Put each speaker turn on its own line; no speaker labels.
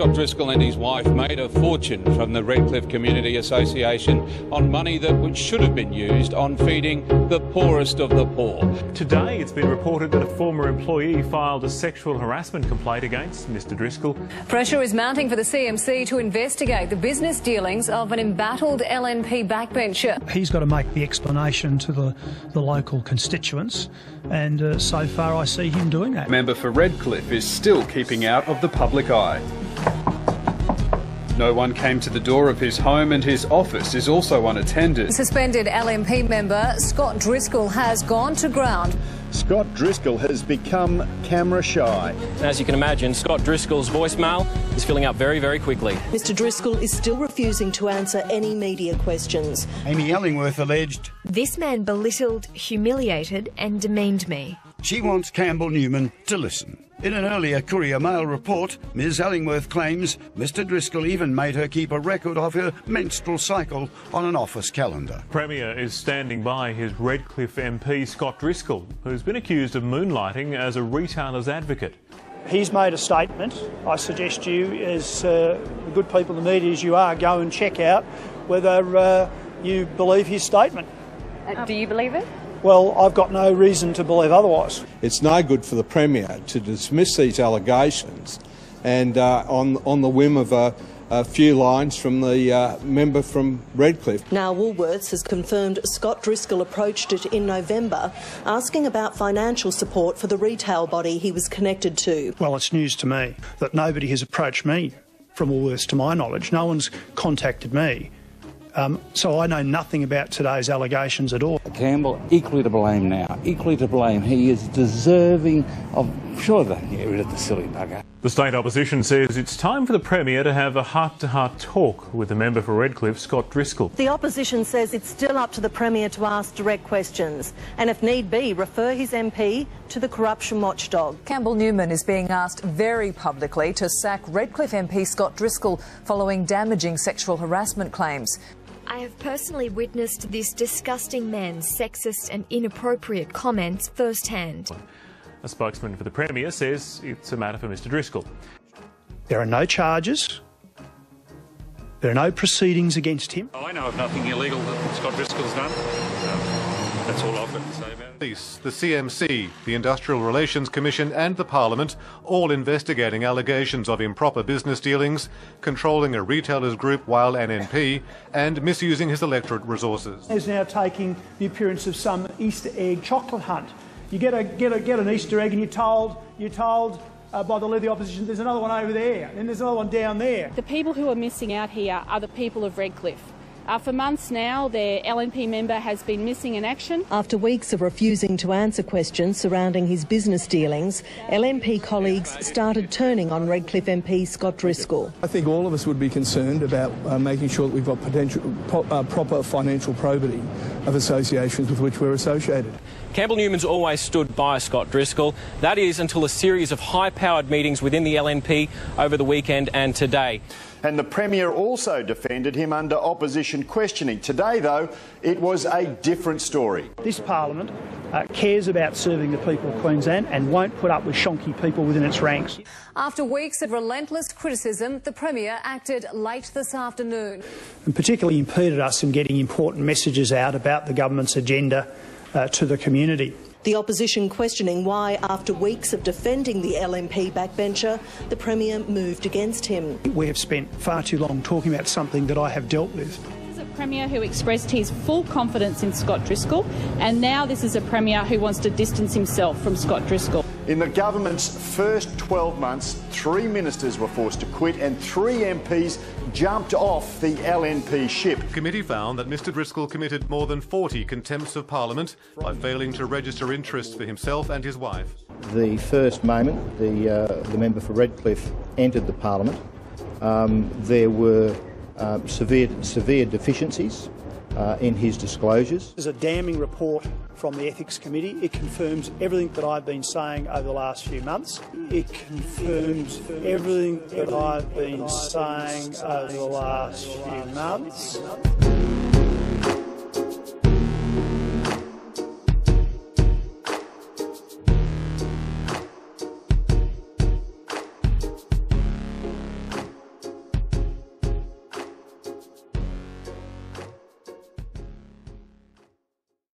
Scott Driscoll and his wife made a fortune from the Redcliffe Community Association on money that should have been used on feeding the poorest of the poor.
Today it's been reported that a former employee filed a sexual harassment complaint against Mr Driscoll.
Pressure is mounting for the CMC to investigate the business dealings of an embattled LNP backbencher.
He's got to make the explanation to the local constituents, and so far I see him doing that.
Member for Redcliffe is still keeping out of the public eye. No one came to the door of his home and his office is also unattended.
Suspended LNP member Scott Driscoll has gone to ground.
Scott Driscoll has become camera shy.
As you can imagine, Scott Driscoll's voicemail is filling up very, very quickly.
Mr Driscoll is still refusing to answer any media questions.
Amy Ellingworth alleged,
"This man belittled, humiliated and demeaned me."
She wants Campbell Newman to listen. In an earlier Courier Mail report, Ms Ellingworth claims Mr Driscoll even made her keep a record of her menstrual cycle on an office calendar.
Premier is standing by his Redcliffe MP Scott Driscoll, who's been accused of moonlighting as a retailer's advocate.
He's made a statement. I suggest you, as the good people in the media as you are, go and check out whether you believe his statement.
Do you believe it?
Well, I've got no reason to believe otherwise.
It's no good for the Premier to dismiss these allegations and on the whim of a few lines from the member from Redcliffe.
Now Woolworths has confirmed Scott Driscoll approached it in November, asking about financial support for the retail body he was connected to.
Well, it's news to me that nobody has approached me from Woolworths to my knowledge. No one's contacted me. So I know nothing about today's allegations at all.
Campbell, equally to blame now, equally to blame. He is deserving of... Sure, they can get rid of the silly bugger.
The state opposition says it's time for the Premier to have a heart-to-heart talk with the member for Redcliffe, Scott Driscoll.
The opposition says it's still up to the Premier to ask direct questions and, if need be, refer his MP to the corruption watchdog.
Campbell Newman is being asked very publicly to sack Redcliffe MP Scott Driscoll following damaging sexual harassment claims.
"I have personally witnessed this disgusting man's sexist and inappropriate comments firsthand."
A spokesman for the Premier says it's a matter for Mr Driscoll.
There are no charges. There are no proceedings against him.
I know of nothing illegal that Scott Driscoll's done. That's all I've got to say about it.
The CMC, the Industrial Relations Commission and the Parliament all investigating allegations of improper business dealings, controlling a retailers group while an MP and misusing his electorate resources.
Is now taking the appearance of some Easter egg chocolate hunt. You get an Easter egg and you're told by the leader of the opposition there's another one over there and there's another one down there.
The people who are missing out here are the people of Redcliffe. For months now, their LNP member has been missing in action.
After weeks of refusing to answer questions surrounding his business dealings, LNP colleagues started turning on Redcliffe MP Scott Driscoll.
I think all of us would be concerned about making sure that we've got proper financial probity of associations with which we're associated.
Campbell Newman's always stood by Scott Driscoll. That is until a series of high-powered meetings within the LNP over the weekend and today.
And the Premier also defended him under opposition questioning. Today, though, it was a different story.
This Parliament cares about serving the people of Queensland and won't put up with shonky people within its ranks.
After weeks of relentless criticism, the Premier acted late this afternoon.
And particularly impeded us from getting important messages out about the government's agenda to the community.
The opposition questioning why, after weeks of defending the LNP backbencher, the Premier moved against him.
We have spent far too long talking about something that I have dealt with.
This is a Premier who expressed his full confidence in Scott Driscoll, and now this is a Premier who wants to distance himself from Scott Driscoll.
In the government's first 12 months, 3 ministers were forced to quit and 3 MPs jumped off the LNP ship.
The committee found that Mr Driscoll committed more than 40 contempts of Parliament by failing to register interest for himself and his wife.
The first moment the member for Redcliffe entered the Parliament, there were severe deficiencies in his disclosures.
There's a damning report from the Ethics Committee. It confirms everything that I've been saying over the last few months. It confirms everything that I've been saying over the last few months.